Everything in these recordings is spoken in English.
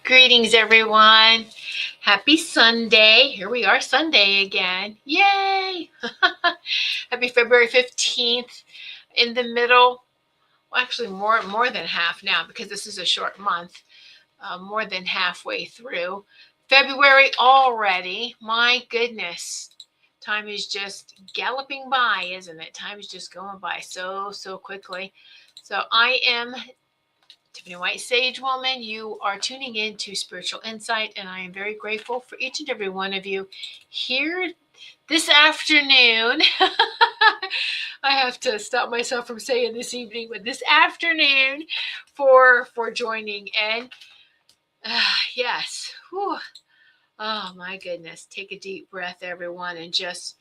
Greetings, everyone. Happy Sunday. Here we are, Sunday again. Yay! Happy February 15th. In the middle, well, actually more than half now because this is a short month. More than halfway through February already. My goodness. Time is just galloping by, isn't it? Time is just going by so quickly. So I am Tiffany White, Sage Woman. You are tuning in to Spiritual Insight, and I am very grateful for each and every one of you here this afternoon. I have to stop myself from saying this evening, but this afternoon for joining. And yes, whew. Oh my goodness. Take a deep breath, everyone, and just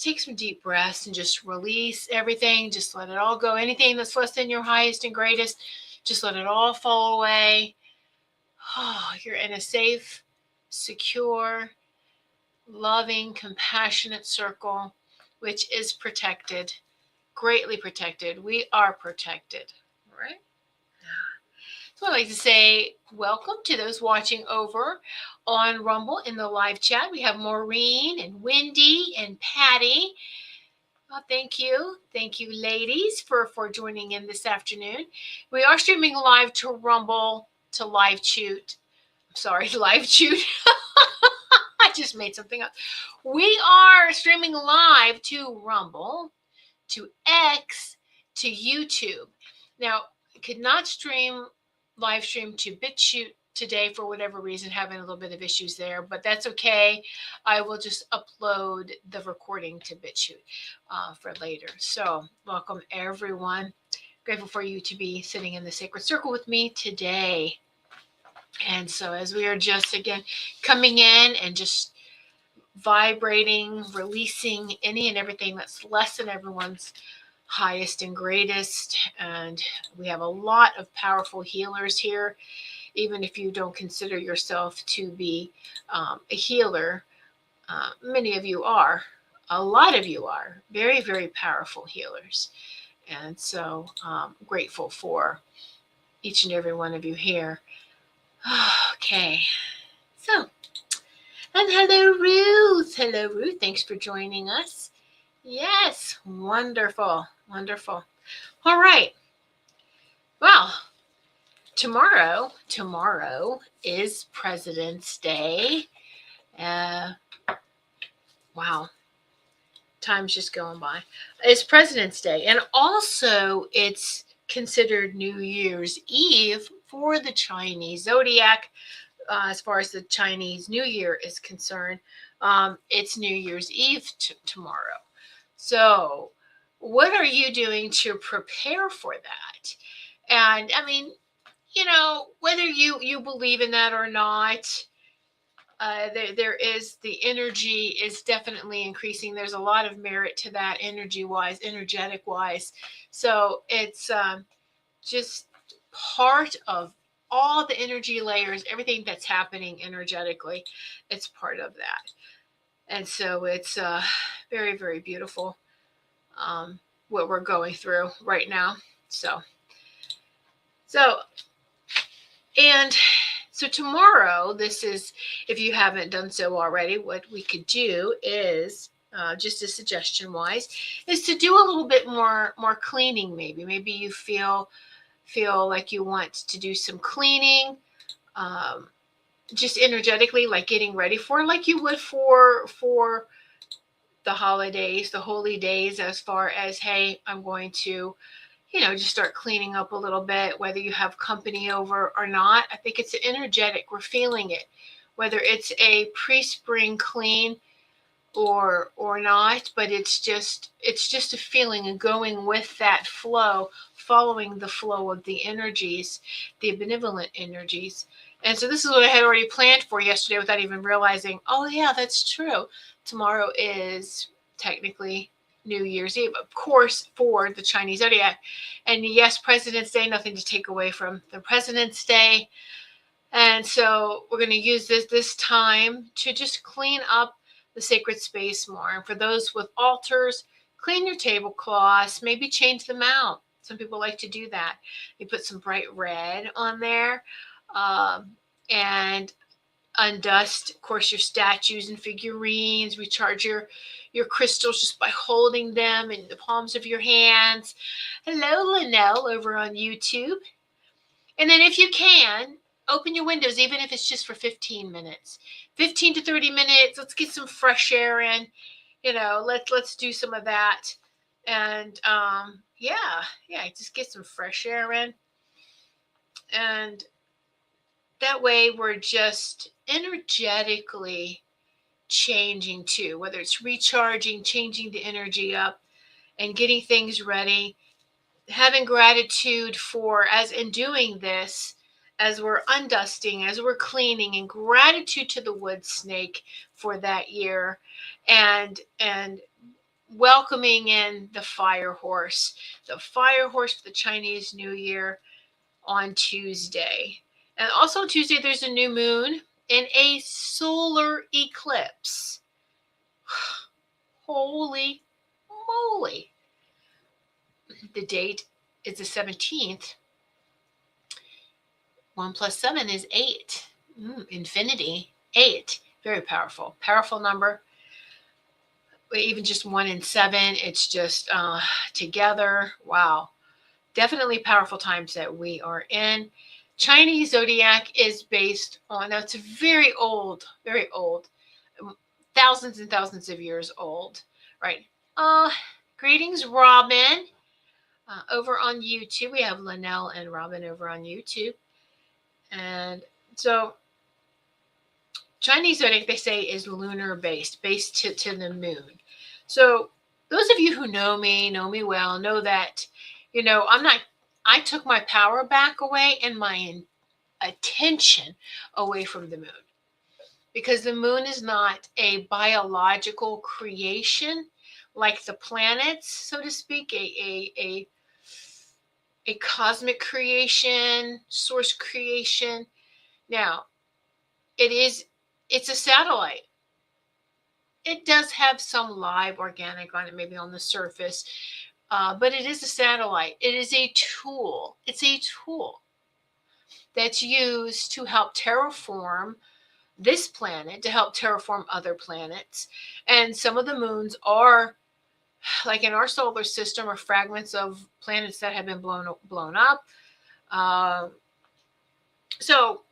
take some deep breaths and just release everything. Just let it all go. Anything that's less than your highest and greatest, just let it all fall away. Oh, you're in a safe, secure, loving, compassionate circle, which is protected, greatly protected. We are protected, right? So I'd like to say welcome to those watching over on Rumble in the live chat. We have Maureen and Wendy and Patty. Well, thank you. Thank you, ladies, for joining in this afternoon. We are streaming live to Rumble, to Live Shoot. Live Shoot. I just made something up. We are streaming live to Rumble, to X, to YouTube. Now, I could not live stream to BitChute today for whatever reason, having a little bit of issues there, but that's okay. I will just upload the recording to BitChute for later. So welcome, everyone. Grateful for you to be sitting in the sacred circle with me today. And so as we are just, again, coming in and just vibrating, releasing any and everything that's less than everyone's highest and greatest. And we have a lot of powerful healers here. Even if you don't consider yourself to be a healer, many of you are. A lot of you are very, very powerful healers. And so grateful for each and every one of you here. Okay. So, and hello, Ruth. Hello, Ruth. Thanks for joining us. Yes, wonderful, wonderful. All right. Well, tomorrow is President's Day. Wow, time's just going by. It's President's Day, and also it's considered New Year's Eve for the Chinese zodiac. As far as the Chinese New Year is concerned, it's New Year's Eve tomorrow. So what are you doing to prepare for that? And I mean, whether you believe in that or not, there is the energy is definitely increasing. There's a lot of merit to that energetic wise. So it's just part of all the energy layers, everything that's happening energetically, it's part of that. And so it's very, very beautiful what we're going through right now. So tomorrow, this is, if you haven't done so already, what we could do is, just a suggestion wise, is to do a little bit more cleaning. Maybe you feel like you want to do some cleaning, just energetically, like getting ready for, like you would for the holidays, the holy days, as far as, hey, I'm going to, just start cleaning up a little bit, whether you have company over or not. I think it's energetic. We're feeling it, whether it's a pre-spring clean or not, but it's just a feeling and going with that flow, following the flow of the energies, the benevolent energies. And so this is what I had already planned for yesterday without even realizing, oh yeah, that's true. Tomorrow is technically New Year's Eve, of course, for the Chinese zodiac. And yes, President's Day, nothing to take away from the President's Day. And so we're going to use this time to just clean up the sacred space more. And for those with altars, clean your tablecloths, maybe change them out. Some people like to do that. You put some bright red on there. and undust, of course, your statues and figurines. Recharge your crystals just by holding them in the palms of your hands. Hello, Linnell, over on YouTube. And then if you can, open your windows, even if it's just for 15 minutes. 15 to 30 minutes. Let's get some fresh air in. Let's do some of that. And yeah, just get some fresh air in. And that way we're just energetically changing too, whether it's recharging, changing the energy up, and getting things ready. Having gratitude for, as in doing this, as we're undusting, as we're cleaning, and gratitude to the wood snake for that year, and welcoming in the fire horse for the Chinese New Year on Tuesday. And also Tuesday, there's a new moon and a solar eclipse. Holy moly. The date is the 17th. 1 plus 7 is 8. Infinity, 8. Very powerful. Powerful number. Even just 1 and 7, it's just together. Wow. Definitely powerful times that we are in. Chinese zodiac is based on, now it's very old, thousands and thousands of years old, right? Greetings, Robin. Over on YouTube, we have Linnell and Robin over on YouTube. And so Chinese zodiac, they say, is lunar based to the moon. So those of you who know me well, know that, I took my power back away and my attention away from the moon, because the moon is not a biological creation like the planets, so to speak, a cosmic creation, source creation. Now, it's a satellite. It does have some live organic on it, maybe on the surface, but it is a satellite. It is a tool. It's a tool that's used to help terraform this planet, to help terraform other planets. And some of the moons are, like in our solar system, are fragments of planets that have been blown up. So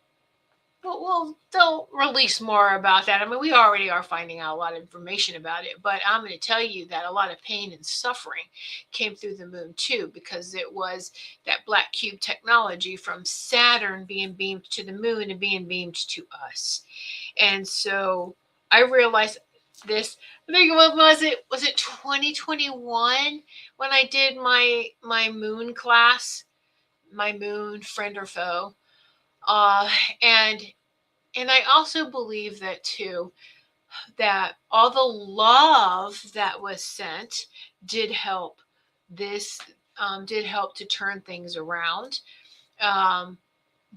they'll release more about that. I mean, we already are finding out a lot of information about it, but I'm going to tell you that a lot of pain and suffering came through the moon too, because it was that black cube technology from Saturn being beamed to the moon and being beamed to us. And so I realized this, I think, what was it 2021 when I did my moon class, my moon friend or foe. And I also believe that too, that all the love that was sent did help to turn things around.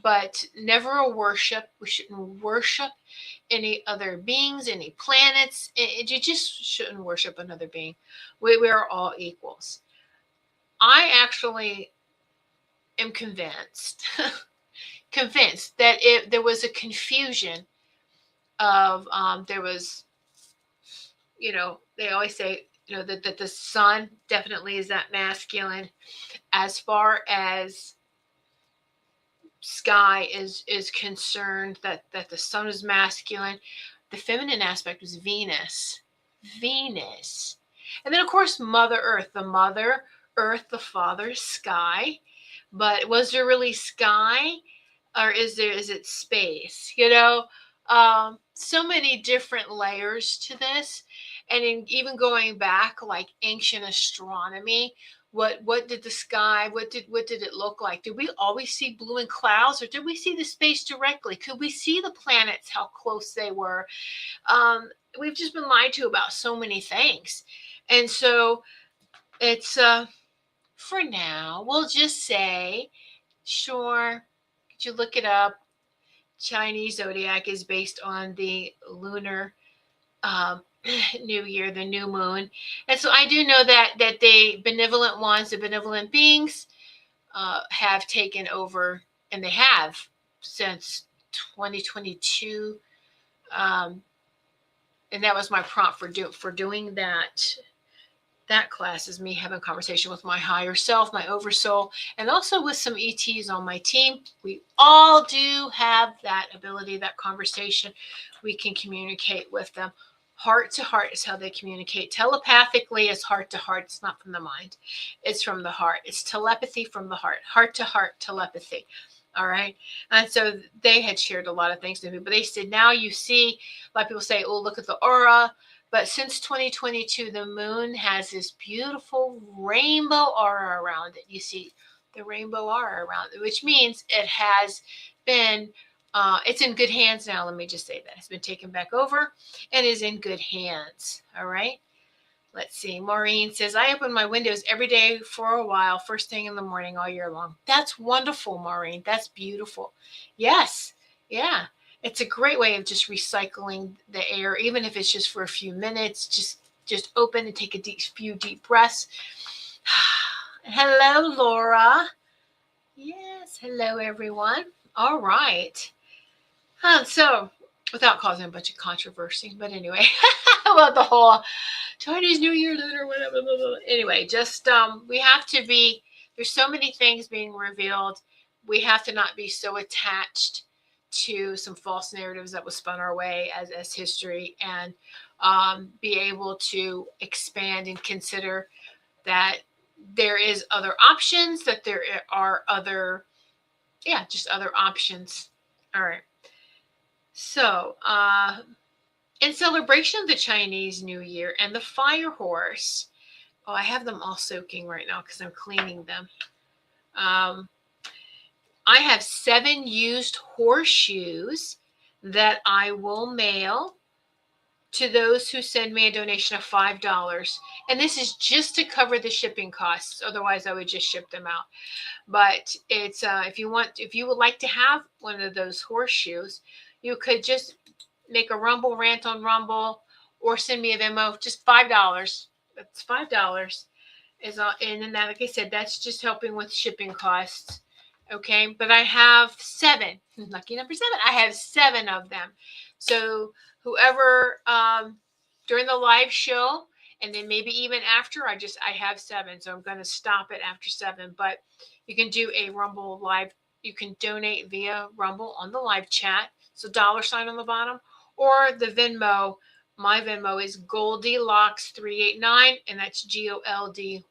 But never a worship. We shouldn't worship any other beings, any planets. You just shouldn't worship another being. We are all equals. I actually am convinced that if there was a confusion of there was, they always say, that the sun definitely is that masculine. As far as sky is concerned, that the sun is masculine. The feminine aspect was Venus. And then, of course, Mother Earth, the father, sky. But was there really sky, or is it space? So many different layers to this. And even going back, like ancient astronomy, what did the sky, what did it look like? Did we always see blue and clouds, or did we see the space directly? Could we see the planets, how close they were? We've just been lied to about so many things. And so it's for now, we'll just say, sure, could you look it up? Chinese zodiac is based on the lunar new year, the new moon. And so I do know that the benevolent ones, the benevolent beings, have taken over, and they have since 2022. And that was my prompt for doing that class, is me having a conversation with my higher self, my oversoul, and also with some ETs on my team. We all do have that ability, that conversation. We can communicate with them. Heart to heart is how they communicate. Telepathically is heart to heart. It's not from the mind. It's from the heart. It's telepathy from the heart. Heart to heart telepathy. All right. And so they had shared a lot of things to me, but they said, now you see, a lot of people say, oh, look at the aura. But since 2022, the moon has this beautiful rainbow aura around it. You see the rainbow aura around it, which means it has been, it's in good hands now. Let me just say that. It's been taken back over and is in good hands. All right. Let's see. Maureen says, I open my windows every day for a while, first thing in the morning all year long. That's wonderful, Maureen. That's beautiful. Yes. Yeah. It's a great way of just recycling the air, even if it's just for a few minutes. Just open and take a few deep breaths. Hello, Laura. Yes. Hello, everyone. All right. So, without causing a bunch of controversy, but anyway, about the whole Chinese New Year or whatever. Anyway, just we have to be, there's so many things being revealed. We have to not be so attached to some false narratives that was spun our way as history, and be able to expand and consider that there is other options, that there are other, just other options. All right. So, in celebration of the Chinese New Year and the fire horse, I have them all soaking right now because I'm cleaning them. I have 7 used horseshoes that I will mail to those who send me a donation of $5. And this is just to cover the shipping costs. Otherwise, I would just ship them out. But it's if you would like to have one of those horseshoes, you could just make a Rumble rant on Rumble or send me a Venmo, just $5. That's $5. And then that, like I said, that's just helping with shipping costs. Okay, but I have 7. Lucky number 7. I have 7 of them. So whoever during the live show, and then maybe even after, I have 7. So I'm going to stop it after 7. But you can do a Rumble live. You can donate via Rumble on the live chat. So $sign on the bottom, or the Venmo. My Venmo is Goldylocks389, and that's GOLDYLOCKS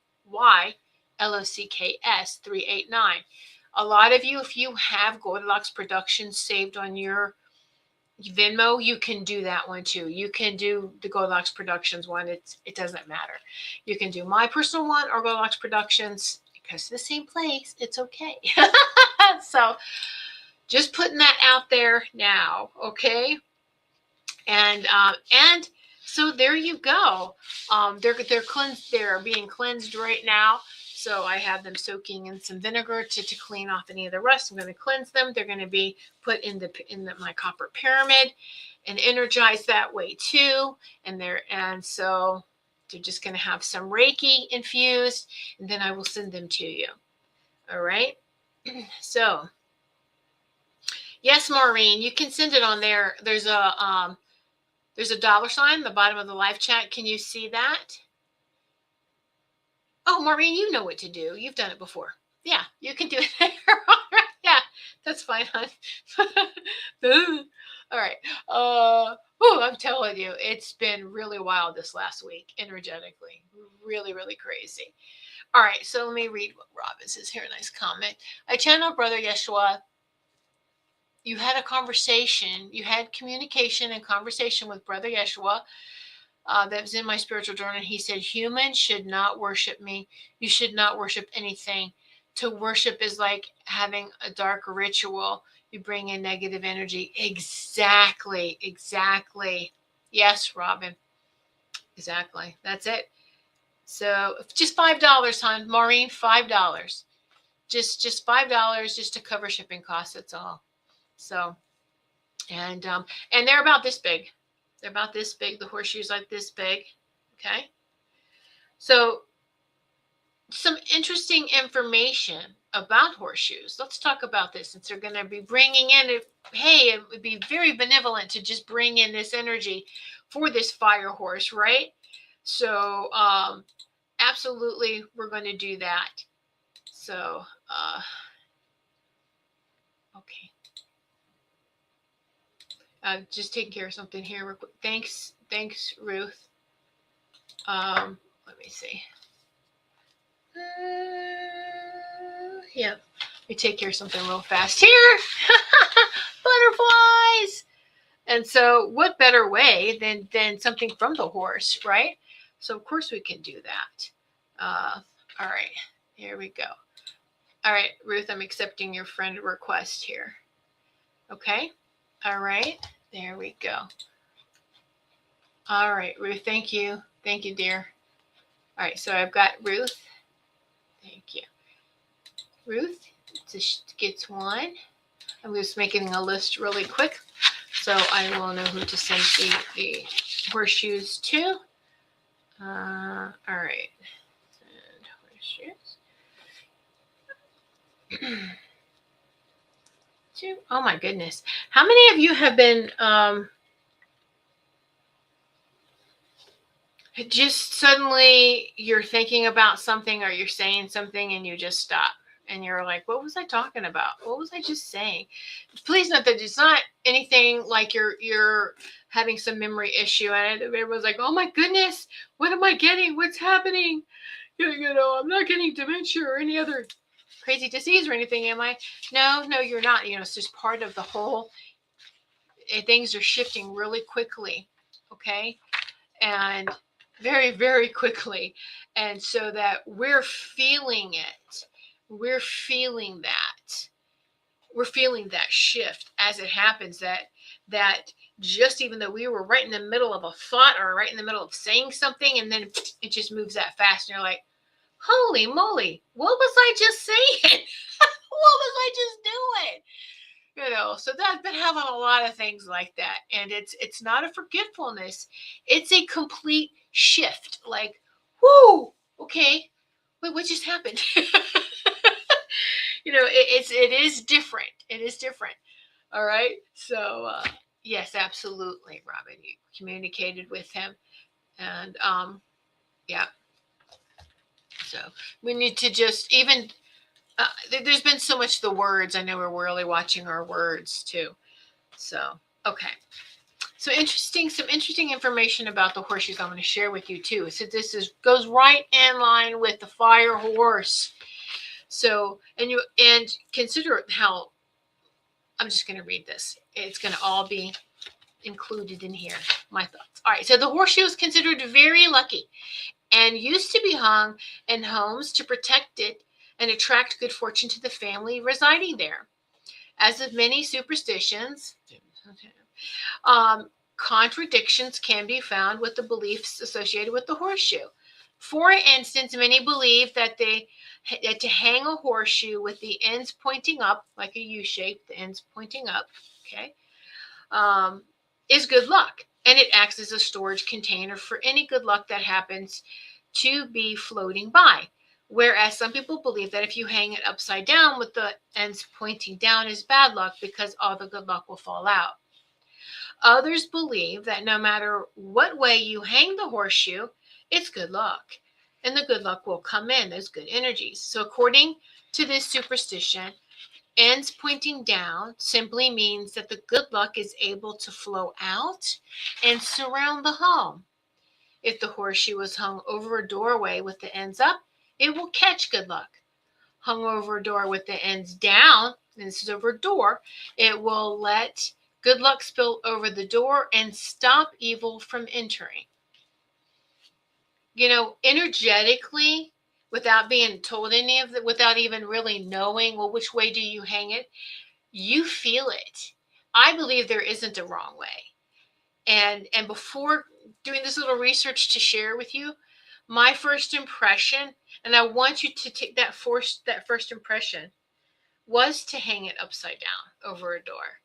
389. A lot of you, if you have Goldylocks Productions saved on your Venmo, you can do that one too. You can do the Goldylocks Productions one. It doesn't matter. You can do my personal one or Goldylocks Productions, because the same place. It's okay. So just putting that out there now, okay? And so there you go. They're cleansed. They're being cleansed right now. So I have them soaking in some vinegar to clean off any of the rust. I'm going to cleanse them. They're going to be put in my copper pyramid and energized that way too. And so they're just going to have some Reiki infused, and then I will send them to you. All right. So yes, Maureen, you can send it on there. There's a $sign at the bottom of the live chat. Can you see that? Oh, Maureen, you know what to do. You've done it before. Yeah, you can do it. Yeah, that's fine, hon. All right. I'm telling you, it's been really wild this last week, energetically. Really, really crazy. All right, so let me read what Robin says here. Nice comment. I channel Brother Yeshua. You had a conversation. You had communication and conversation with Brother Yeshua. That was in my spiritual journal. And he said, humans should not worship me. You should not worship anything. To worship is like having a dark ritual. You bring in negative energy. Exactly. Yes, Robin. Exactly. That's it. So just $5, hon. Maureen, $5. Just $5 just to cover shipping costs. That's all. So, and they're about this big. They're about this big. The horseshoe's like this big. Okay. So some interesting information about horseshoes. Let's talk about this, since they're going to be bringing in, hey, it would be very benevolent to just bring in this energy for this fire horse, right? So absolutely, we're going to do that. So okay, just taking care of something here real quick. Thanks, Ruth. Let me see. Yep. Let me take care of something real fast here. Butterflies. And so what better way than something from the horse, right? So of course we can do that. All right, here we go. All right, Ruth, I'm accepting your friend request here. Okay. All right, there we go. All right, Ruth, thank you. Thank you, dear. All right, so I've got Ruth. Thank you. Ruth just gets one. I'm just making a list really quick, so I will know who to send the horseshoes to. All right. Send horseshoes. Oh my goodness. How many of you have been just suddenly you're thinking about something or you're saying something and you just stop and you're like, what was I talking about? What was I just saying? Please note that it's not anything like you're having some memory issue, and everyone's like, oh my goodness, what am I getting? What's happening? You know, I'm not getting dementia or any other crazy disease or anything, am I? No, you're not. You know, it's just part of the whole. Things are shifting really quickly, okay, and very, very quickly, and so that we're feeling it. We're feeling that. We're feeling that shift as it happens. That just even though we were right in the middle of a thought or right in the middle of saying something, and then it just moves that fast, and you're like, holy moly, what was I just saying? What was I just doing? You know, so I've been having a lot of things like that, and it's not a forgetfulness, it's a complete shift. Like, whoo, okay, wait, what just happened? You know, it is different. It is different. All right, so yes, absolutely, Robin, you communicated with him, and yeah. So we need to just even. There's been so much the words. I know we're really watching our words too. So, okay. So some interesting information about the horseshoes I'm going to share with you too. So this goes right in line with the fire horse. So, and consider how, I'm just going to read this. It's going to all be included in here, my thoughts. All right. So the horseshoe is considered very lucky and used to be hung in homes to protect it and attract good fortune to the family residing there. As with many superstitions, contradictions can be found with the beliefs associated with the horseshoe. For instance, many believe that to hang a horseshoe with the ends pointing up, like a U shape, the ends pointing up, okay, is good luck, and it acts as a storage container for any good luck that happens to be floating by. Whereas some people believe that if you hang it upside down with the ends pointing down is bad luck because all the good luck will fall out. Others believe that no matter what way you hang the horseshoe, it's good luck. And the good luck will come in, those good energies. So according to this superstition, ends pointing down simply means that the good luck is able to flow out and surround the home. If the horseshoe is hung over a doorway with the ends up, it will catch good luck. Hung over a door with the ends down, and this is over a door, it will let good luck spill over the door and stop evil from entering. You know, energetically, without being told any of that, without even really knowing, well, which way do you hang it? You feel it. I believe there isn't a wrong way. And before doing this little research to share with you, my first impression, and I want you to take that first impression, was to hang it upside down over a door.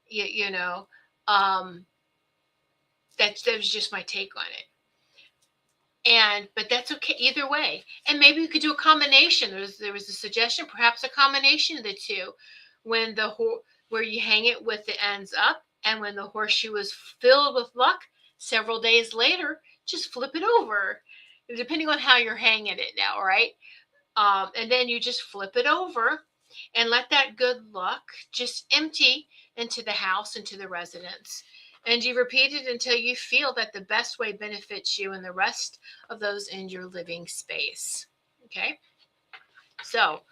You know, that was just my take on it. But that's okay either way. And maybe you could do a combination. There was a suggestion, perhaps a combination of the two, when where you hang it with the ends up, and when the horseshoe is filled with luck, several days later, just flip it over, depending on how you're hanging it now, right? And then you just flip it over and let that good luck just empty into the house, into the residence. And you repeat it until you feel that the best way benefits you and the rest of those in your living space. Okay? So,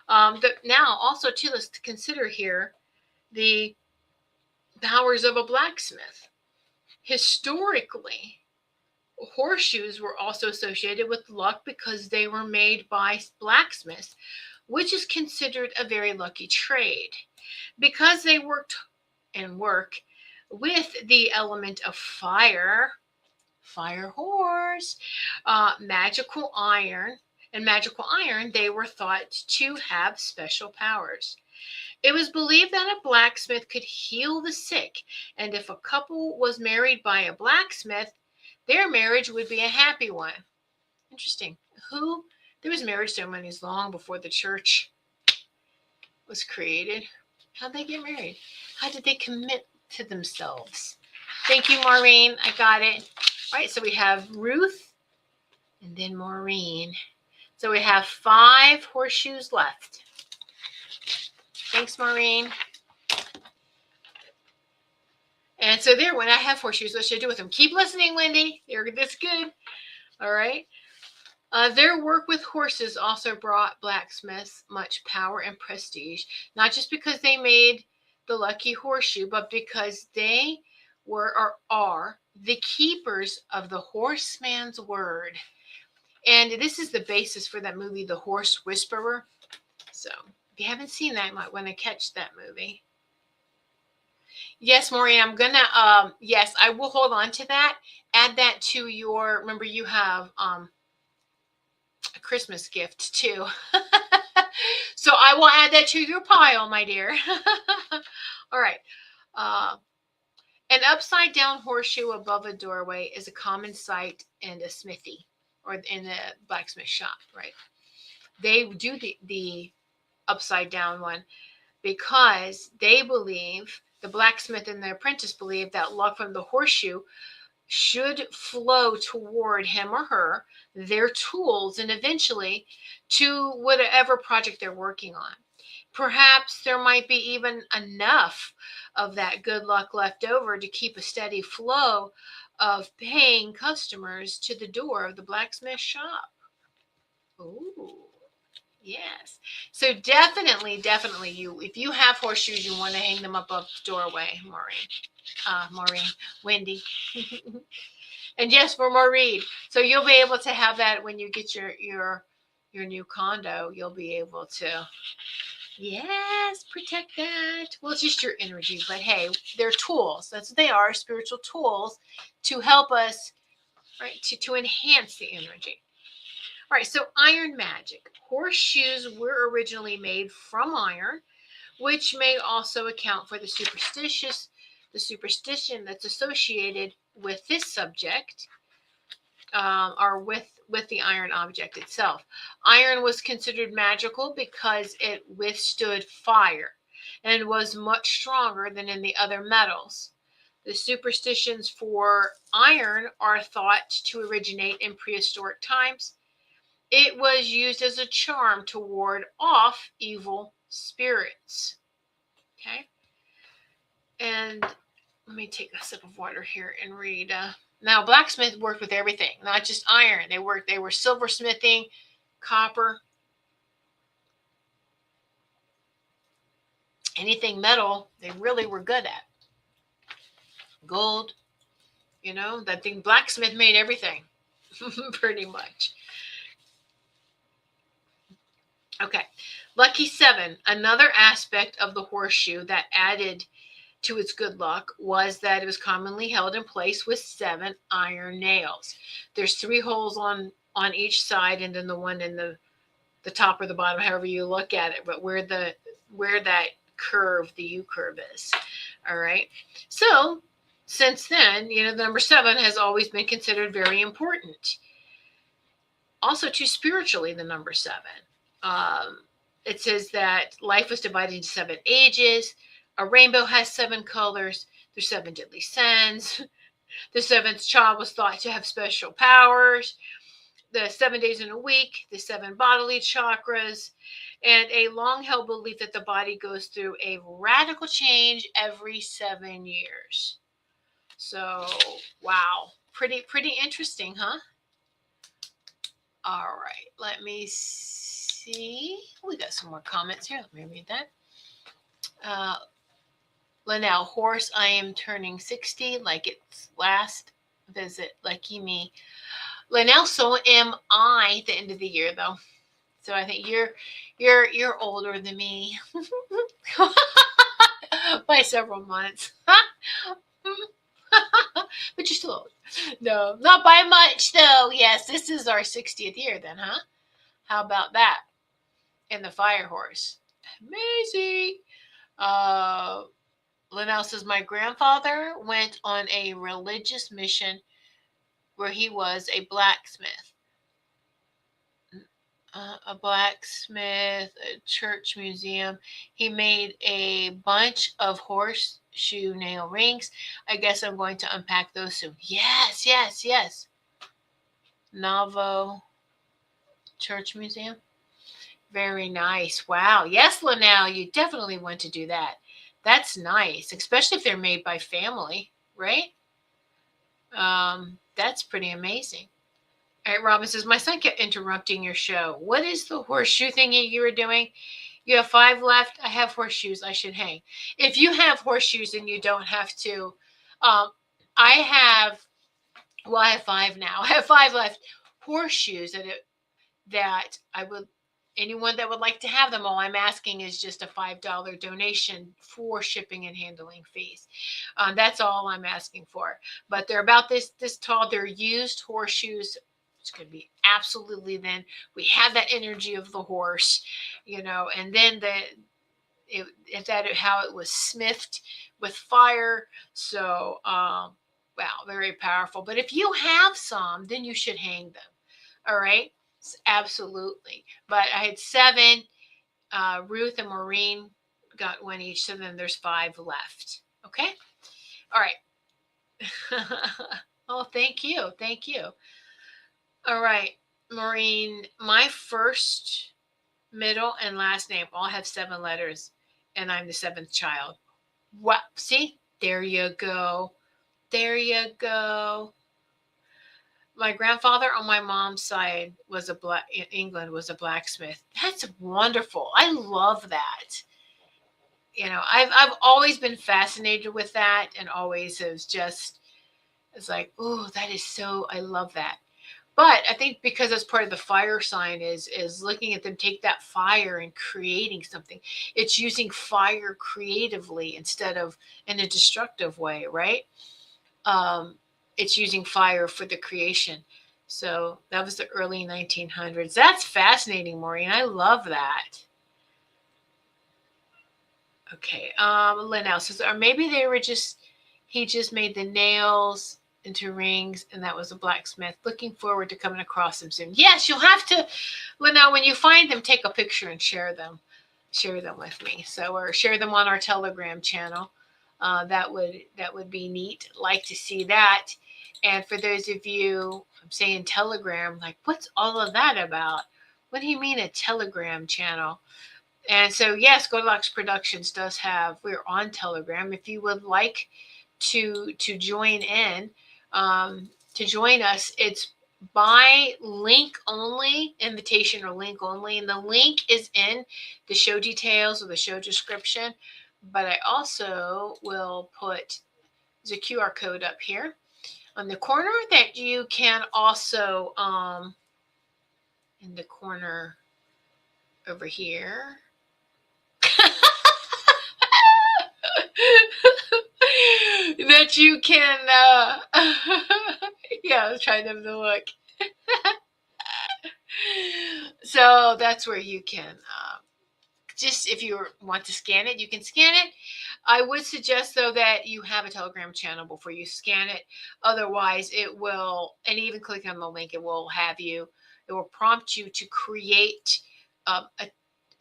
now also, too, let's consider here the powers of a blacksmith. Historically, horseshoes were also associated with luck because they were made by blacksmiths, which is considered a very lucky trade. Because they work with the element of fire horse, magical iron, they were thought to have special powers. It was believed that a blacksmith could heal the sick, and if a couple was married by a blacksmith, their marriage would be a happy one. Interesting. There was marriage ceremonies long before the church was created. How'd they get married? How did they commit to themselves? Thank you, Maureen. I got it. All right, so we have Ruth and then Maureen. So we have 5 horseshoes left. Thanks, Maureen. And so there, when I have horseshoes, what should I do with them? Keep listening, Wendy. That's good. All right. Their work with horses also brought blacksmiths much power and prestige, not just because they made the lucky horseshoe, but because they were or are the keepers of the horseman's word. And this is the basis for that movie, The Horse Whisperer. So if you haven't seen that, you might want to catch that movie. Yes, Maureen, I'm going to, yes, I will hold on to that. Add that to your, remember you have a Christmas gift too. So I will add that to your pile, my dear. All right. An upside down horseshoe above a doorway is a common sight in a smithy or in a blacksmith shop, right? They do the upside down one because they believe, the blacksmith and the apprentice believe, that luck from the horseshoe should flow toward him or her, their tools, and eventually to whatever project they're working on. Perhaps there might be even enough of that good luck left over to keep a steady flow of paying customers to the door of the blacksmith shop. Ooh. Yes. So definitely, if you have horseshoes, you want to hang them above the doorway, Maureen, Wendy. And yes, for Maureen. So you'll be able to have that when you get your new condo. You'll be able to, yes, protect that. Well, it's just your energy, but hey, they're tools. That's what they are, spiritual tools to help us, right, to enhance the energy. All right, so iron magic. Horseshoes were originally made from iron, which may also account for the superstition that's associated with this subject, or with the iron object itself. Iron was considered magical because it withstood fire and was much stronger than in the other metals. The superstitions for iron are thought to originate in prehistoric times. It was used as a charm to ward off evil spirits. Okay. And let me take a sip of water here and read. Now, blacksmiths worked with everything, not just iron. They were silversmithing, copper, anything metal, they really were good at. Gold, that thing, blacksmith made everything, pretty much. Okay, lucky 7. Another aspect of the horseshoe that added to its good luck was that it was commonly held in place with 7 iron nails. There's 3 holes on each side, and then the one in the top or the bottom, however you look at it, but where that curve, the U curve is. All right. So since then, the number 7 has always been considered very important. Also, too, spiritually, the number 7. It says that life was divided into 7 ages. A rainbow has 7 colors. There's 7 deadly sins. The 7th child was thought to have special powers. The 7 days in a week, the 7 bodily chakras, and a long-held belief that the body goes through a radical change every 7 years. So, wow, pretty interesting, huh? All right, let me see. We got some more comments here. Let me read that. Linnell, horse, I am turning 60 like its last visit. Lucky me. Linnell, so am I at the end of the year, though. So I think you're older than me by several months. But you're still old. No, not by much, though. Yes, this is our 60th year, then, huh? How about that? And the fire horse. Amazing. Linnell says, my grandfather went on a religious mission where he was a blacksmith. A blacksmith, a church museum. He made a bunch of horseshoe nail rings. I guess I'm going to unpack those soon. Yes. Navo Church Museum. Very nice. Wow. Yes, Linnell, you definitely want to do that. That's nice, especially if they're made by family, right? That's pretty amazing. All right, Robin says, my son kept interrupting your show. What is the horseshoe thing you were doing? You have 5 left. I have horseshoes. I should hang. If you have horseshoes and you don't have to, I have 5 now. I have 5 left horseshoes that I would, anyone that would like to have them, all I'm asking is just a $5 donation for shipping and handling fees. That's all I'm asking for. But they're about this tall. They're used horseshoes. It's going to be absolutely, then we have that energy of the horse, and then how it was smithed with fire. So, wow, very powerful. But if you have some, then you should hang them. All right. Absolutely. But I had 7. Ruth and Maureen got 1 each. So then there's 5 left. Okay. All right. Oh, thank you. All right, Maureen, my first, middle, and last name all have 7 letters, and I'm the 7th child. What? See? There you go. My grandfather on my mom's side in England was a blacksmith. That's wonderful. I love that. I've always been fascinated with that, and always it's like, oh, that is so, I love that. But I think because it's part of the fire sign is looking at them take that fire and creating something. It's using fire creatively instead of in a destructive way, right? It's using fire for the creation. So that was the early 1900s. That's fascinating, Maureen. I love that. Okay. Linnell says, or maybe he just made the nails into rings, and that was a blacksmith. Looking forward to coming across them soon. Yes, you'll have to, Linnell, when you find them, take a picture and share them with me. So, or share them on our Telegram channel. That would be neat. Like to see that. And for those of you, I'm saying Telegram, like, what's all of that about? What do you mean a Telegram channel? And so, yes, Goldylocks Productions we're on Telegram. If you would like to join in, to join us, it's by link only, invitation or link only. And the link is in the show details or the show description. But I also will put the QR code up here on the corner that you can also, in the corner over here. That you can, yeah, I was trying to look. So that's where you can, just if you want to scan it, you can scan it. I would suggest, though, that you have a Telegram channel before you scan it. Otherwise, it will, and even clicking on the link, it will it will prompt you to create a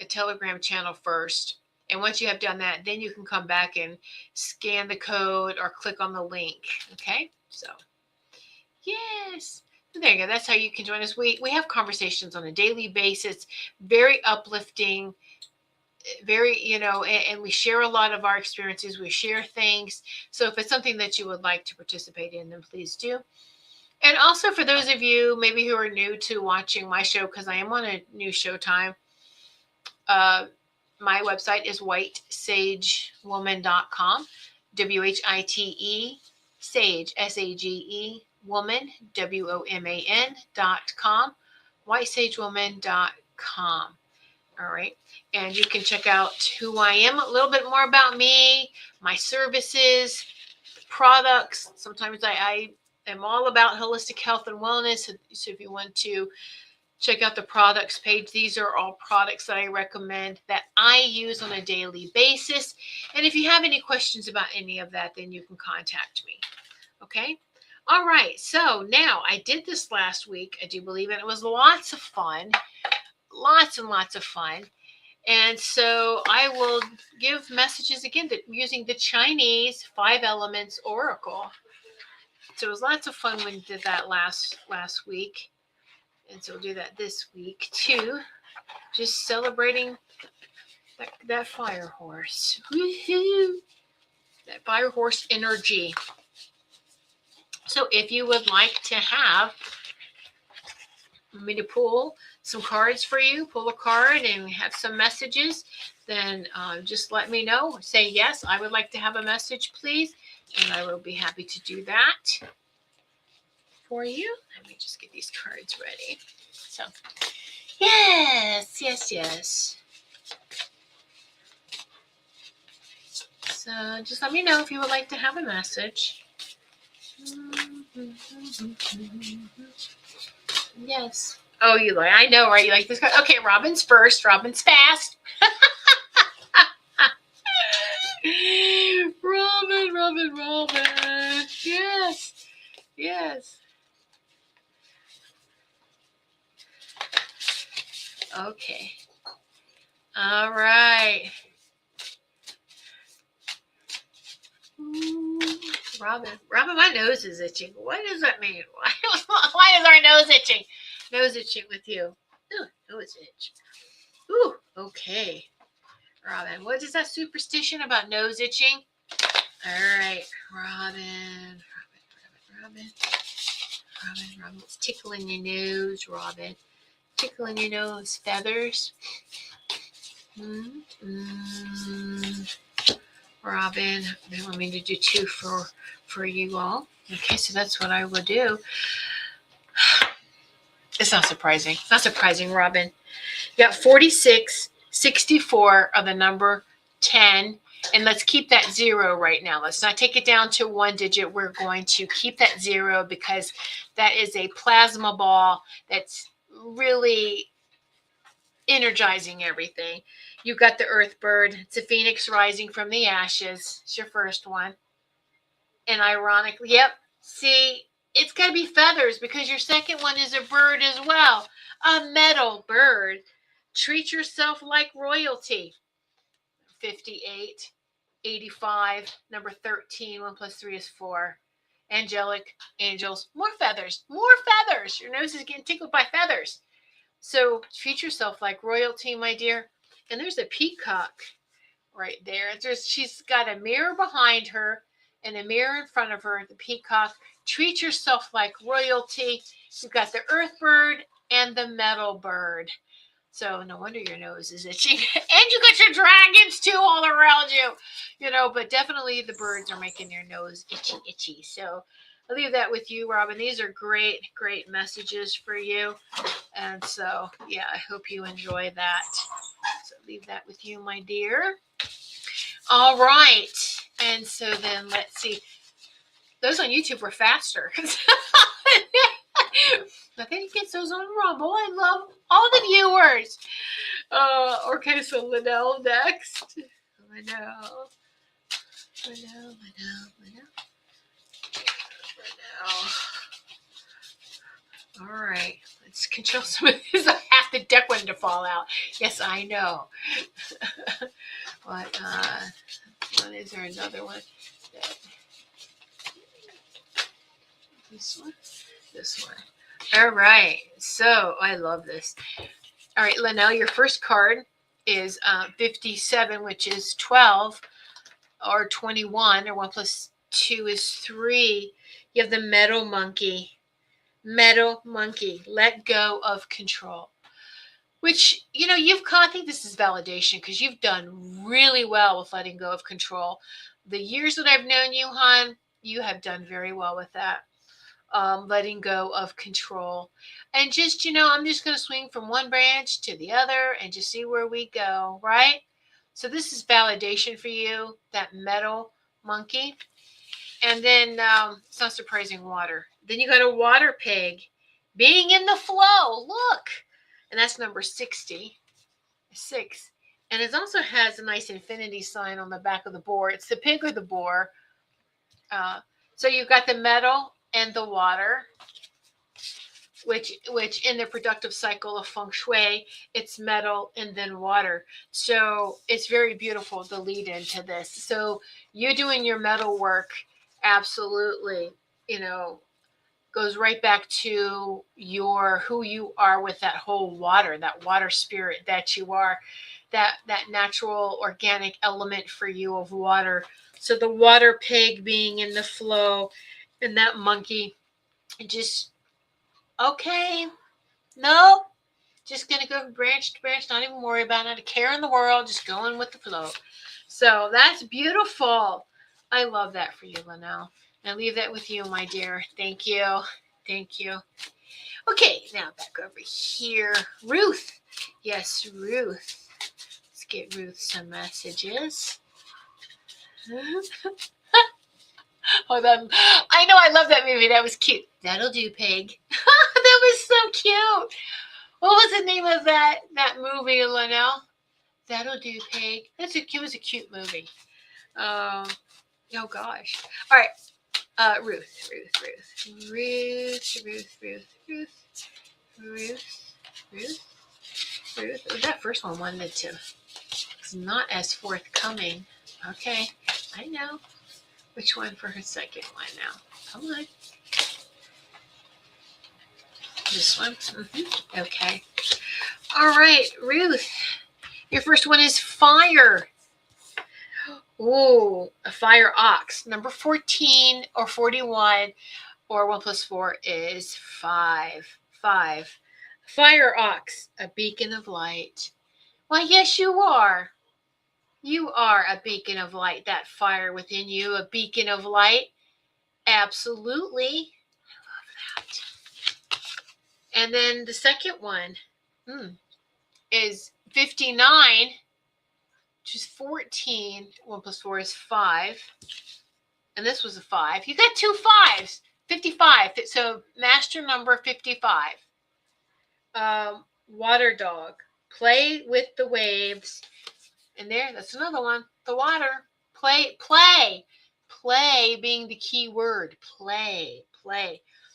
Telegram channel first. And once you have done that, then you can come back and scan the code or click on the link. Okay, so yes. There you go. That's how you can join us. We have conversations on a daily basis, very uplifting, very, and we share a lot of our experiences. We share things. So if it's something that you would like to participate in, then please do. And also for those of you maybe who are new to watching my show, because I am on a new showtime, my website is whitesagewoman.com, WHITE, sage, SAGE, woman, WOMAN.com, whitesagewoman.com. All right. And you can check out who I am, a little bit more about me, my services, products. Sometimes I am all about holistic health and wellness. So if you want to check out the products page, these are all products that I recommend that I use on a daily basis. And if you have any questions about any of that, then you can contact me. Okay. All right. So now I did this last week, I do believe, and it was lots of fun. Lots and lots of fun. And so I will give messages again using the Chinese 5 Elements Oracle. So it was lots of fun when we did that last week. And so we'll do that this week too. Just celebrating that fire horse. Woohoo! That fire horse energy. So if you would like to have me to pull some cards for you, pull a card and have some messages, then just let me know. Say, yes, I would like to have a message, please. And I will be happy to do that for you. Let me just get these cards ready. So, yes. So just let me know if you would like to have a message. Yes. Oh, you like? I know, right? You like this card? Okay, Robin's first. Robin's fast. Robin. Yes. Okay. All right. Robin, my nose is itching. What does that mean? Why is our nose itching? Nose itching with you. Ooh, nose itch. Ooh, okay. Robin, what is that superstition about nose itching? All right, Robin. It's tickling your nose, Robin. Tickling your nose, feathers. Robin, they want me to do 2 for you all. Okay, so that's what I will do. It's not surprising. It's not surprising, Robin. You got 46, 64 of the number 10. And let's keep that 0 right now. Let's not take it down to 1 digit. We're going to keep that 0 because that is a plasma ball that's really energizing everything. You got the earth bird. It's a phoenix rising from the ashes. It's your first one. And ironically, yep, see, it's got to be feathers because your second one is a bird as well. A metal bird. Treat yourself like royalty. 58, 85, number 13, 1 plus 3 is 4. Angelic, angels, more feathers. Your nose is getting tickled by feathers. So treat yourself like royalty, my dear. And there's a peacock right there. She's got a mirror behind her and a mirror in front of her, the peacock. Treat yourself like royalty. You've got the earth bird and the metal bird. So no wonder your nose is itching. And you got your dragons too all around you. But definitely the birds are making your nose itchy. So I'll leave that with you, Robin. These are great messages for you. And so, yeah, I hope you enjoy that. So leave that with you, my dear. All right. And so then let's see. Those on YouTube were faster. Nothing against those on Rumble. I love all the viewers. Okay, so Liddell next. Liddell. All right, let's control some of this. Half the deck wanted to fall out. Yes, I know. What one is there? Another one? This one? This one. All right. So I love this. All right, Linnell, your first card is 57, which is 12, or 21, or 1 plus 2 is 3. You have the metal monkey. Metal monkey. Let go of control. Which, I think this is validation because you've done really well with letting go of control. The years that I've known you, hon, you have done very well with that. Letting go of control. And just, I'm just going to swing from one branch to the other and just see where we go, right? So this is validation for you, that metal monkey. And then it's not surprising, water. Then you got a water pig being in the flow. Look. And that's number 66. And it also has a nice infinity sign on the back of the boar. It's the pig or the boar. So you've got the metal and the water, which in the productive cycle of feng shui, it's metal and then water. So it's very beautiful, the lead into this. So you doing your metal work absolutely, goes right back to who you are with that whole water, that water spirit that you are, that natural organic element for you of water. So the water pig being in the flow, and that monkey just, okay, no, just going to go from branch to branch, not even worry about it, not a care in the world, just going with the flow. So that's beautiful. I love that for you, Linnell. I leave that with you, my dear. Thank you. Thank you. Okay, now back over here. Ruth. Yes, Ruth. Let's get Ruth some messages. Hold on. I know, I love that movie. That was cute. That'll do, pig. That was so cute. What was the name of that movie, Linnell? That'll do, pig. It was a cute movie. Oh, gosh. All right. Ruth. That first one wanted to. It's not as forthcoming. Okay, I know. Which one for her second one now? Come on. This one? Mm-hmm. Okay. All right, Ruth. Your first one is fire. Ooh, a fire ox. Number 14 or 41 or 1 plus 4 is 5. 5. Fire ox, a beacon of light. Why, yes, you are. You are a beacon of light. That fire within you, a beacon of light. Absolutely. I love that. And then the second one is 59. Which is 14. 1 plus 4 is 5. And this was a 5. You got 2 5s. 55. So master number 55. Water dog. Play with the waves. And that's another one. The water. Play. Play being the key word. Play.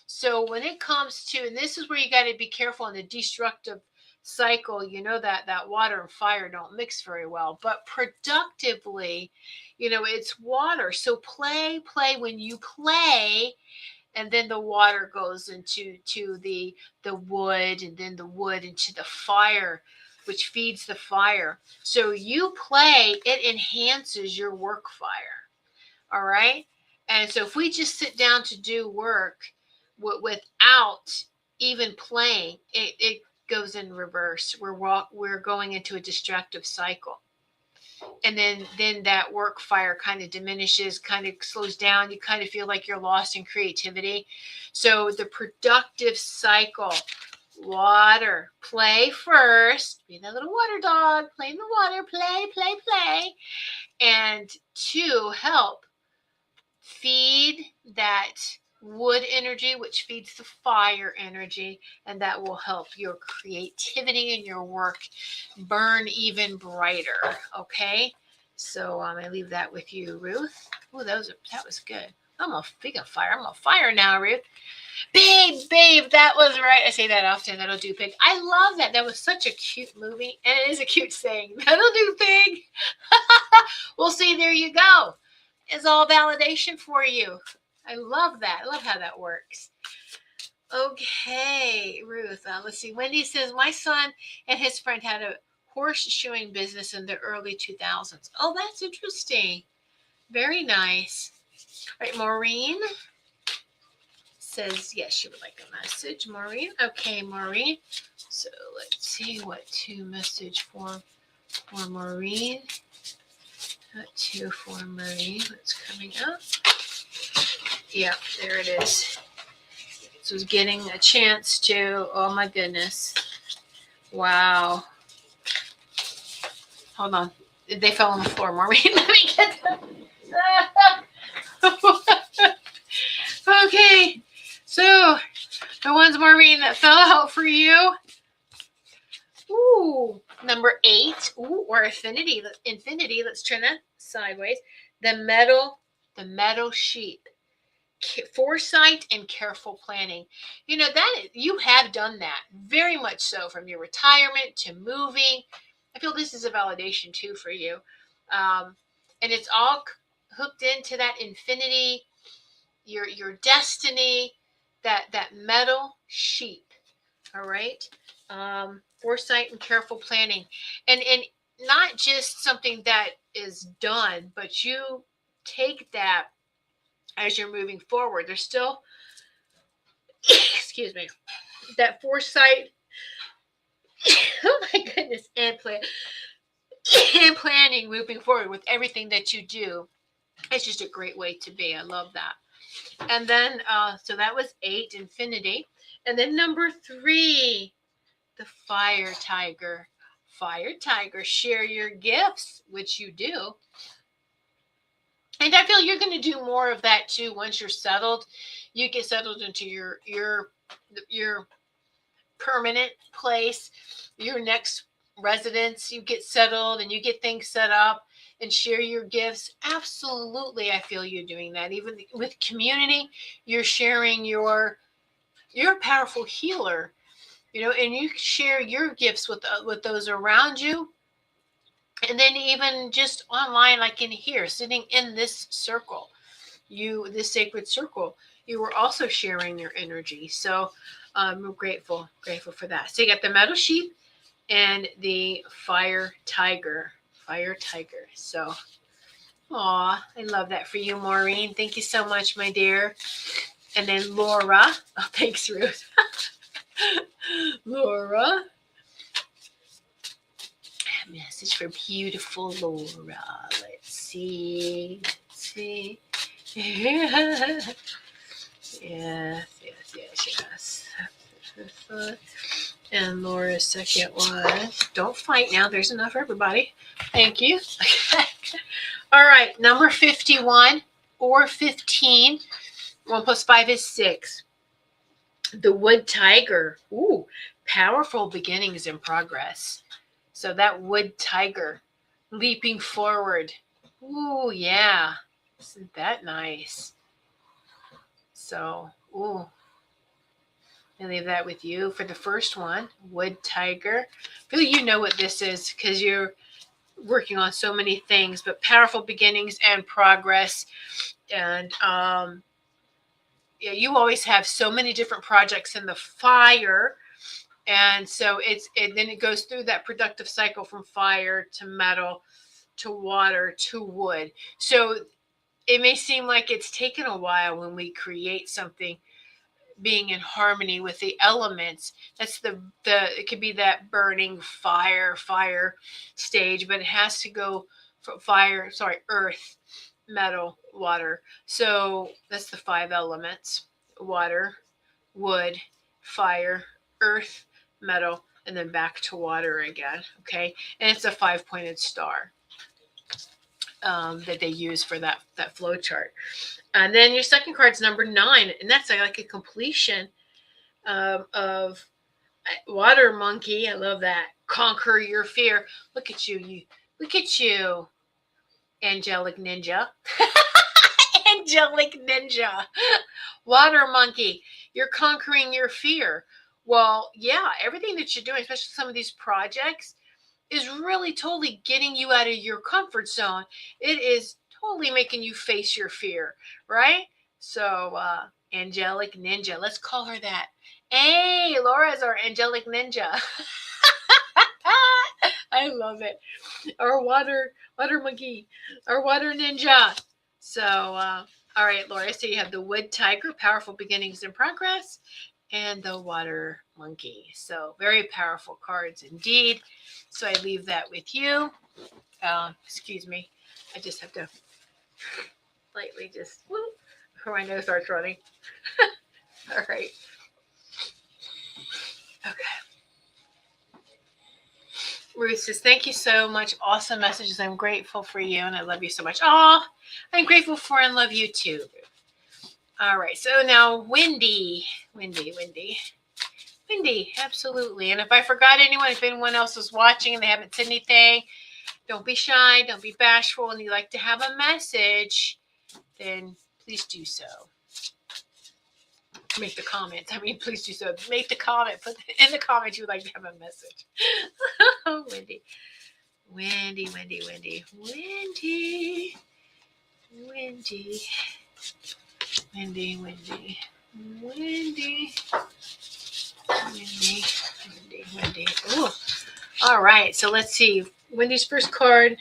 So when it comes to, and this is where you got to be careful in the destructive cycle, that water and fire don't mix very well, but productively, it's water. So play when you play, and then the water goes into the wood, and then the wood into the fire, which feeds the fire. So you play, it enhances your work fire. All right. And so if we just sit down to do work without even playing, it goes in reverse. We're going into a destructive cycle. And then that work fire kind of diminishes, kind of slows down. You kind of feel like you're lost in creativity. So the productive cycle, water, play first. Be that little water dog, play in the water, play. And 2, help feed that wood energy, which feeds the fire energy, and that will help your creativity and your work burn even brighter. Okay, so I leave that with you, Ruth. Oh, that was good. I'm a fire now, Ruth. Babe, that was right. I say that often. That'll do, pig. I love that. That was such a cute movie, and it is a cute saying. That'll do, pig. Well, see, there you go. It's all validation for you. I love that. I love how that works. Okay, Ruth. Let's see. Wendy says, my son and his friend had a horseshoeing business in the early 2000s. Oh, that's interesting. Very nice. All right, Maureen says, yes, she would like a message. Maureen. Okay, Maureen. So let's see what to message for Maureen. Two for Maureen. What's coming up? Yeah, there it is. So was getting a chance to, oh my goodness. Wow. Hold on. They fell on the floor, Maureen. Let me get them. Okay. So the ones, Maureen, that fell out for you. Ooh, number 8. Ooh, or infinity. Let's turn that sideways. The metal sheep. Foresight and careful planning. You know, that you have done that very much so, from your retirement to moving. I feel this is a validation too for you. And it's all hooked into that infinity, your destiny, that metal sheep. All right. Foresight and careful planning. And not just something that is done, but you take that as you're moving forward. There's still, excuse me, that foresight, oh my goodness, and planning moving forward with everything that you do. It's just a great way to be. I love that. And then, so that was 8, infinity. And then number 3, the fire tiger. Fire tiger, share your gifts, which you do. And I feel you're going to do more of that too once you're settled. You get settled into your permanent place, your next residence. You get settled and you get things set up and share your gifts. Absolutely, I feel you doing that. Even with community, you're sharing you're a powerful healer, you know, and you share your gifts with those around you. And then even just online, like in here, sitting in this circle, this sacred circle, you were also sharing your energy. So I'm grateful for that. So you got the metal sheep and the fire tiger. So, aw, I love that for you, Maureen. Thank you so much, my dear. And then Laura. Oh, thanks, Ruth. Laura. Message for beautiful Laura. Let's see. Yes. And Laura's second was, don't fight now. There's enough for everybody. Thank you. All right. Number 51 or 15. 1 plus 5 is 6. The wood tiger. Ooh, powerful beginnings in progress. So that wood tiger leaping forward. Ooh, yeah. Isn't that nice? So, ooh. I leave that with you for the first one, wood tiger. I feel you know what this is because you're working on so many things, but powerful beginnings and progress. And yeah, you always have so many different projects in the fire. And so then it goes through that productive cycle from fire to metal to water to wood. So it may seem like it's taken a while when we create something being in harmony with the elements. That's it could be that burning fire stage, but it has to go from earth, metal, water. So that's the 5 elements: water, wood, fire, earth, metal, and then back to water again. Okay. And it's a 5-pointed star that they use for that flow chart. And then your second card's number 9, and that's like a completion of water monkey. I love that. Conquer your fear. Look at you, angelic ninja. Angelic ninja. Water monkey. You're conquering your fear. Well, yeah, everything that you're doing, especially some of these projects, is really totally getting you out of your comfort zone. It is totally making you face your fear, right? So, angelic ninja. Let's call her that. Hey, Laura's our angelic ninja. I love it. Our water monkey, our water ninja. So, all right, Laura. So you have the wood tiger, powerful beginnings and progress, and the water monkey. So very powerful cards indeed. So I leave that with you. Excuse me. I just have to lightly just whoop, before my nose starts running. All right. Okay. Ruth says, thank you so much. Awesome messages. I'm grateful for you and I love you so much. Oh, I'm grateful for and love you too. All right. So now Wendy, absolutely. And if I forgot anyone, if anyone else is watching and they haven't said anything, don't be shy, don't be bashful, and you like to have a message, then please do so. Make the comment. Please do so. Make the comment. Put in the comments you would like to have a message. Wendy. Ooh. All right. So let's see. Wendy's first card.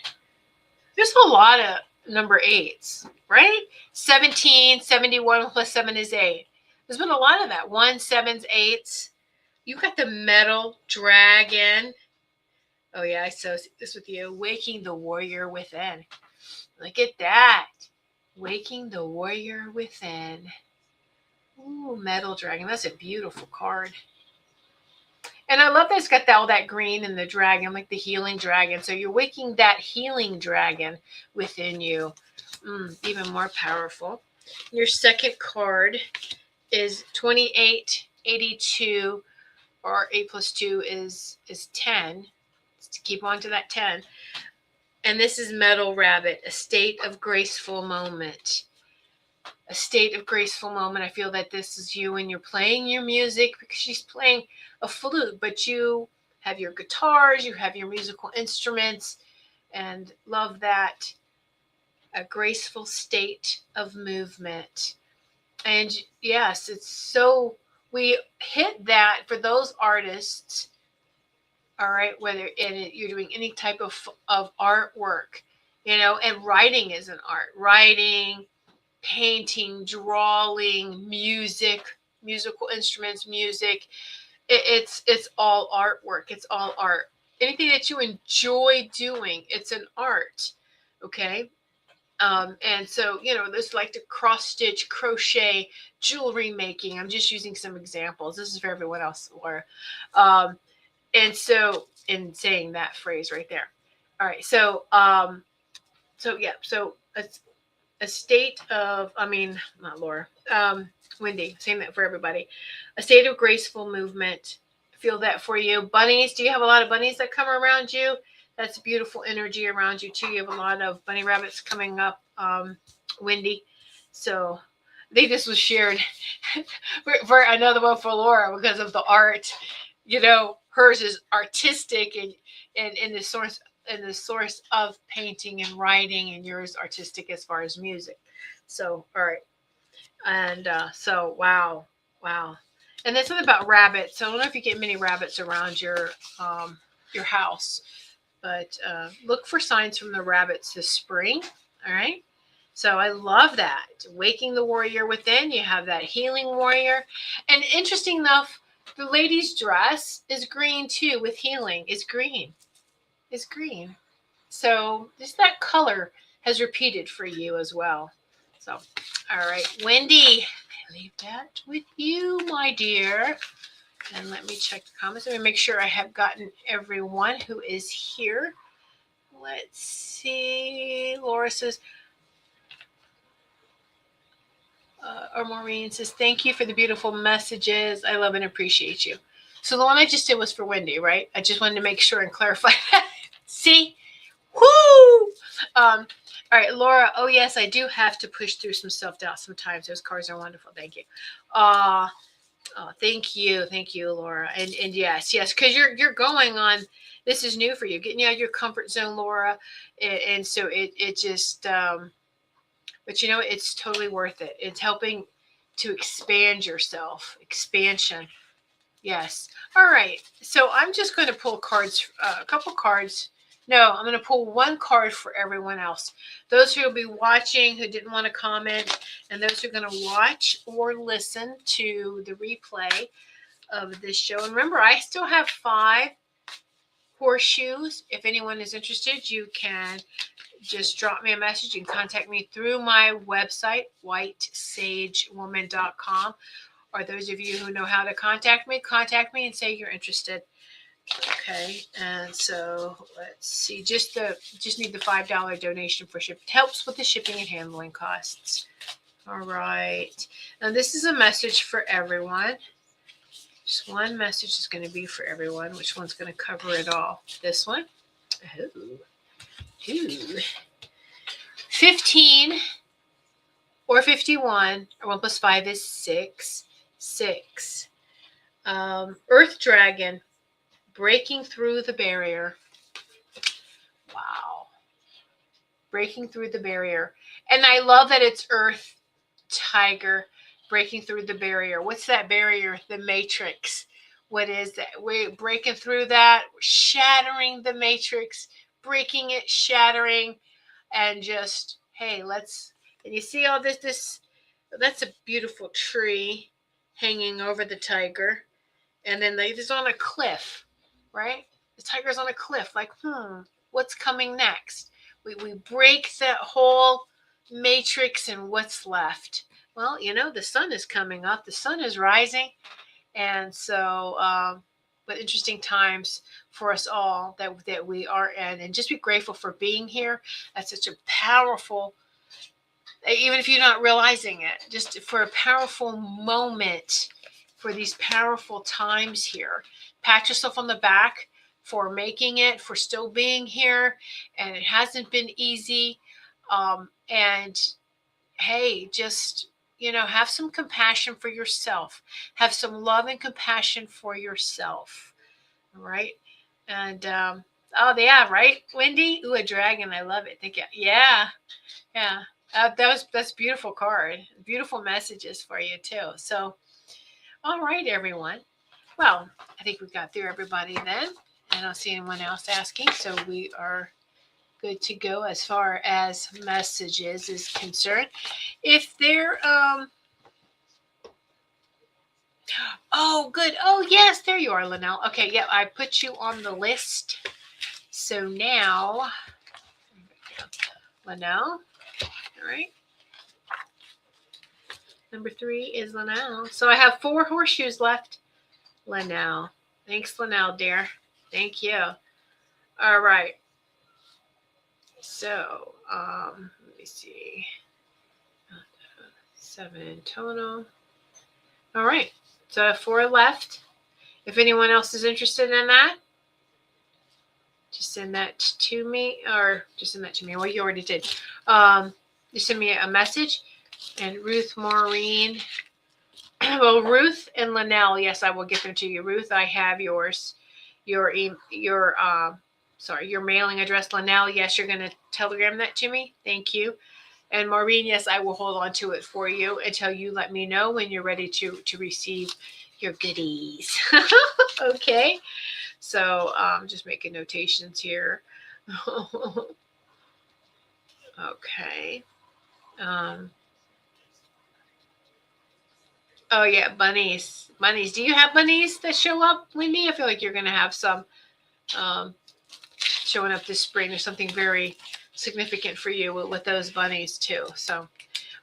There's a lot of number 8s, right? 17, 71 plus 7 is 8. There's been a lot of that. 1, 7s, 8s. You got the metal dragon. Oh, yeah, I saw this with you. Waking the warrior within. Look at that. Waking the warrior within. Ooh, metal dragon. That's a beautiful card. And I love that it's got all that green and the dragon, like the healing dragon. So you're waking that healing dragon within you. Even more powerful. Your second card is 2882, or 8 plus 2 is 10. Let's keep on to that 10. And this is Metal Rabbit, a state of graceful moment. A state of graceful moment. I feel that this is you when you're playing your music, because she's playing a flute, but you have your guitars, you have your musical instruments, and love that. A graceful state of movement. And yes, it's so, we hit that for those artists, all right, whether you're doing any type of artwork, and writing is an art. Writing, painting, drawing, musical instruments, music. It's all artwork. It's all art. Anything that you enjoy doing, it's an art. Okay. And so, there's like the cross stitch, crochet, jewelry making. I'm just using some examples. This is for everyone else, Laura. And so in saying that phrase right there. All right. So it's a state of, not Laura, Wendy, saying that for everybody. A state of graceful movement. Feel that for you. Bunnies. Do you have a lot of bunnies that come around you? That's beautiful energy around you too. You have a lot of bunny rabbits coming up, Wendy. So they just was shared for another one for Laura because of the art. Hers is artistic and in the source of painting and writing, and yours artistic as far as music. So all right, and so wow, and there's something about rabbits. So I don't know if you get many rabbits around your house. But look for signs from the rabbits this spring. All right. So I love that. Waking the warrior within. You have that healing warrior. And interesting enough, the lady's dress is green too with healing. It's green. So just that color has repeated for you as well. So, all right. Wendy, I leave that with you, my dear. And let me check the comments. Let me make sure I have gotten everyone who is here. Let's see. Laura says, or Maureen says, thank you for the beautiful messages. I love and appreciate you. So the one I just did was for Wendy, right? I just wanted to make sure and clarify that. See? Woo! All All right, Laura. Oh, yes, I do have to push through some self-doubt sometimes. Those cards are wonderful. Thank you. Oh, thank you, Laura. And yes, because you're going on. This is new for you, getting out of your comfort zone, Laura. And so it just, but it's totally worth it. It's helping to expand yourself. Expansion. Yes. All right. So I'm just going to pull cards, a couple cards. No, I'm going to pull one card for everyone else. Those who will be watching, who didn't want to comment, and those who are going to watch or listen to the replay of this show. And remember, I still have 5 horseshoes. If anyone is interested, you can just drop me a message. You can contact me through my website, whitesagewoman.com. Or those of you who know how to contact me and say you're interested. Okay, and so let's see. Just need the $5 donation for shipping. It helps with the shipping and handling costs. All right. Now this is a message for everyone. Just one message is going to be for everyone. Which one's going to cover it all? This one. Ooh. 15 or 51, or 1 plus 5 is 6. 6. Earth Dragon, breaking through the barrier. Wow. Breaking through the barrier. And I love that it's Earth Tiger breaking through the barrier. What's that barrier? The matrix. What is that? We're breaking through that, shattering the matrix, breaking it, shattering, and just, hey, and you see all this, that's a beautiful tree hanging over the tiger. And then it's on a cliff, right? The tiger's on a cliff, like, what's coming next? We break that whole matrix, and what's left? Well, the sun is coming up. The sun is rising. And so, but interesting times for us all that we are in. And just be grateful for being here. That's such a powerful, even if you're not realizing it, just for a powerful moment, for these powerful times here. Pat yourself on the back for making it, for still being here. And it hasn't been easy. And hey, just, have some compassion for yourself. Have some love and compassion for yourself. All right. And, oh, yeah, right, Wendy? Ooh, a dragon. I love it. Thank you. Yeah. Yeah. That's a beautiful card. Beautiful messages for you, too. So, all right, everyone. Well, I think we got through everybody then. I don't see anyone else asking. So we are good to go as far as messages is concerned. If they're oh, good. Oh, yes, there you are, Linnell. Okay, yeah, I put you on the list. So now, Linnell. All right. Number 3 is Linnell. So I have 4 horseshoes left. Linnell. Thanks, Linnell, dear. Thank you. All right. So, let me see. 7 total. All right. So I have 4 left. If anyone else is interested in that, just send that to me, or just send that to me. Well, you already did. Just send me a message. And Ruth, Maureen. Well, Ruth and Linnell, yes, I will get them to you. Ruth, I have yours. Your mailing address. Linnell, yes, you're going to telegram that to me. Thank you. And Maureen, yes, I will hold on to it for you until you let me know when you're ready to receive your goodies. Okay. So just making notations here. Okay. Oh, yeah, bunnies. Bunnies. Do you have bunnies that show up, Wendy? I feel like you're going to have some showing up this spring. There's something very significant for you with those bunnies, too. So,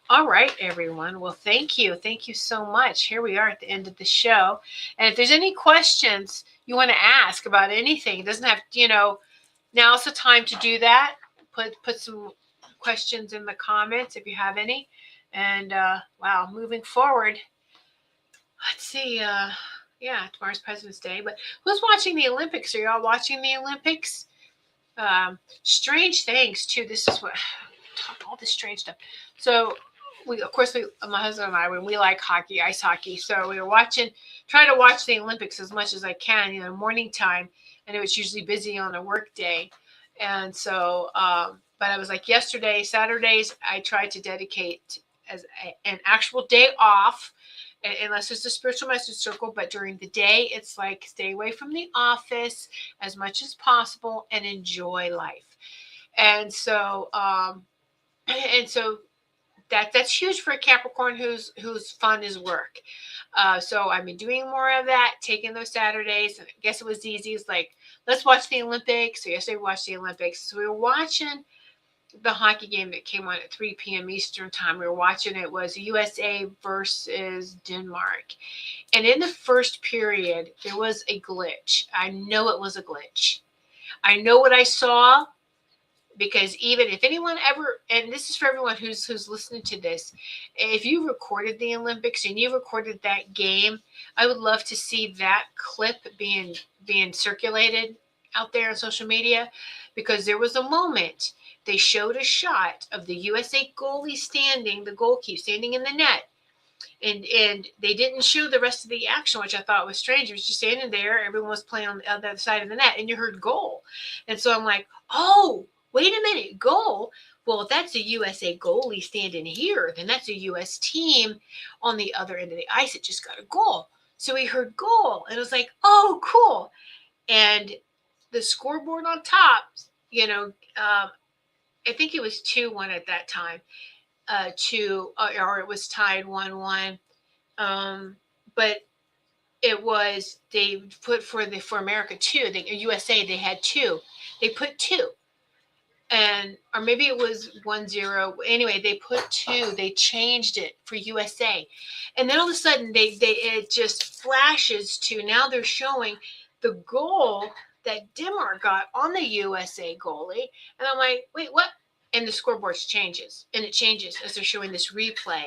all right, everyone. Well, thank you. Thank you so much. Here we are at the end of the show. And if there's any questions you want to ask about anything, it doesn't have, now's the time to do that. Put some questions in the comments if you have any. And, wow, moving forward. Let's see. Yeah, tomorrow's President's Day. But who's watching the Olympics? Are y'all watching the Olympics? Strange things, too. This is what all this strange stuff. So of course, my husband and I, when we like hockey, ice hockey, so we were trying to watch the Olympics as much as I can, morning time, and it was usually busy on a work day. And so, but I was like, Saturdays, I try to dedicate as an actual day off, unless it's a spiritual message circle. But during the day, it's like stay away from the office as much as possible and enjoy life. And so, that's huge for a Capricorn whose fun is work. So I've been doing more of that, taking those Saturdays. And I guess it was easy. It's like, let's watch the Olympics. So yesterday we watched the Olympics. So we were watching the hockey game that came on at 3 p.m. Eastern time. We were watching, it was USA versus Denmark. And in the first period, there was a glitch. I know it was a glitch. I know what I saw. Because even if anyone ever, and this is for everyone who's listening to this, if you recorded the Olympics and you recorded that game, I would love to see that clip being circulated out there on social media, because there was a moment they showed a shot of the USA goalie the goalkeeper standing in the net. And they didn't show the rest of the action, which I thought was strange. It was just standing there. Everyone was playing on the other side of the net, and you heard goal. And so I'm like, oh, wait a minute, goal? Well, if that's a USA goalie standing here, then that's a US team on the other end of the ice. It just got a goal. So we heard goal, and it was like, oh, cool. And the scoreboard on top, I think it was 2-1 at that time, or it was tied 1-1. But it was, they put for America 2, the USA, they had 2. They put 2. Or maybe it was 1-0. Anyway, they put 2. They changed it for USA, and then all of a sudden it just flashes to, now they're showing the goal that Denmark got on the USA goalie, and I'm like, wait, what? And the scoreboard changes, and it changes as they're showing this replay,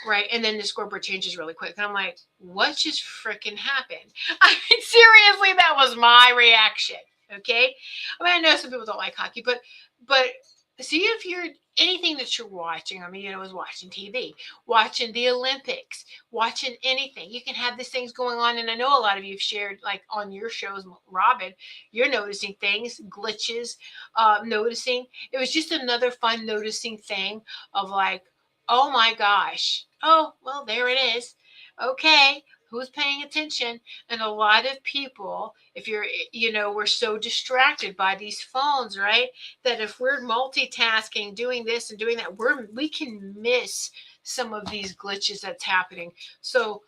right? And then the scoreboard changes really quick, and I'm like, what just freaking happened? I mean, seriously, that was my reaction. Okay, I mean, I know some people don't like hockey, but see, if you're anything that you're watching, I mean, I was watching TV, watching the Olympics, watching anything, you can have these things going on. And I know a lot of you have shared, like on your shows, Robin, you're noticing things, glitches, noticing. It was just another fun noticing thing of like, oh my gosh, oh, well, there it is. Okay. Who's paying attention? And a lot of people, if you're, we're so distracted by these phones, right? That if we're multitasking, doing this and doing that, we can miss some of these glitches that's happening. So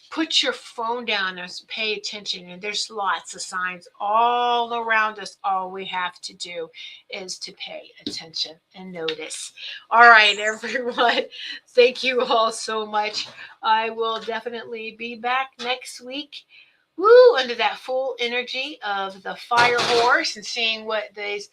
put your phone down and pay attention. And there's lots of signs all around us. All we have to do is to pay attention and notice. All right, everyone. Thank you all so much. I will definitely be back next week. Woo, under that full energy of the fire horse, and seeing what these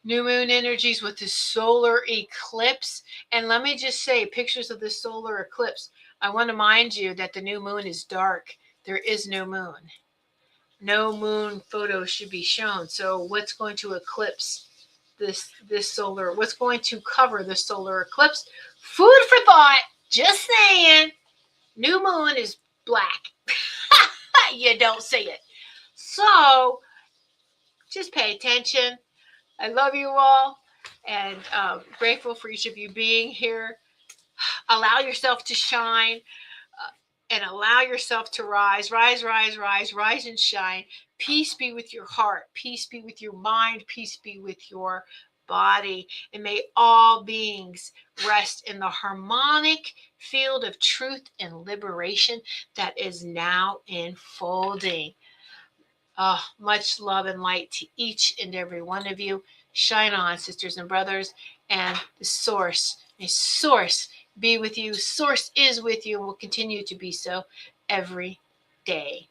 new moon energies with the solar eclipse. And let me just say, pictures of the solar eclipse. I want to mind you that the new moon is dark. There is no moon. No moon photos should be shown. So what's going to eclipse this solar? What's going to cover the solar eclipse? Food for thought. Just saying. New moon is black. You don't see it. So just pay attention. I love you all, and grateful for each of you being here. Allow yourself to shine, and allow yourself to rise and shine. Peace be with your heart. Peace be with your mind. Peace be with your body. And may all beings rest in the harmonic field of truth and liberation that is now unfolding. Much love and light to each and every one of you. Shine on, sisters and brothers, and the source, be with you. Source is with you and will continue to be so every day.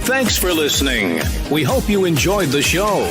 Thanks for listening. We hope you enjoyed the show.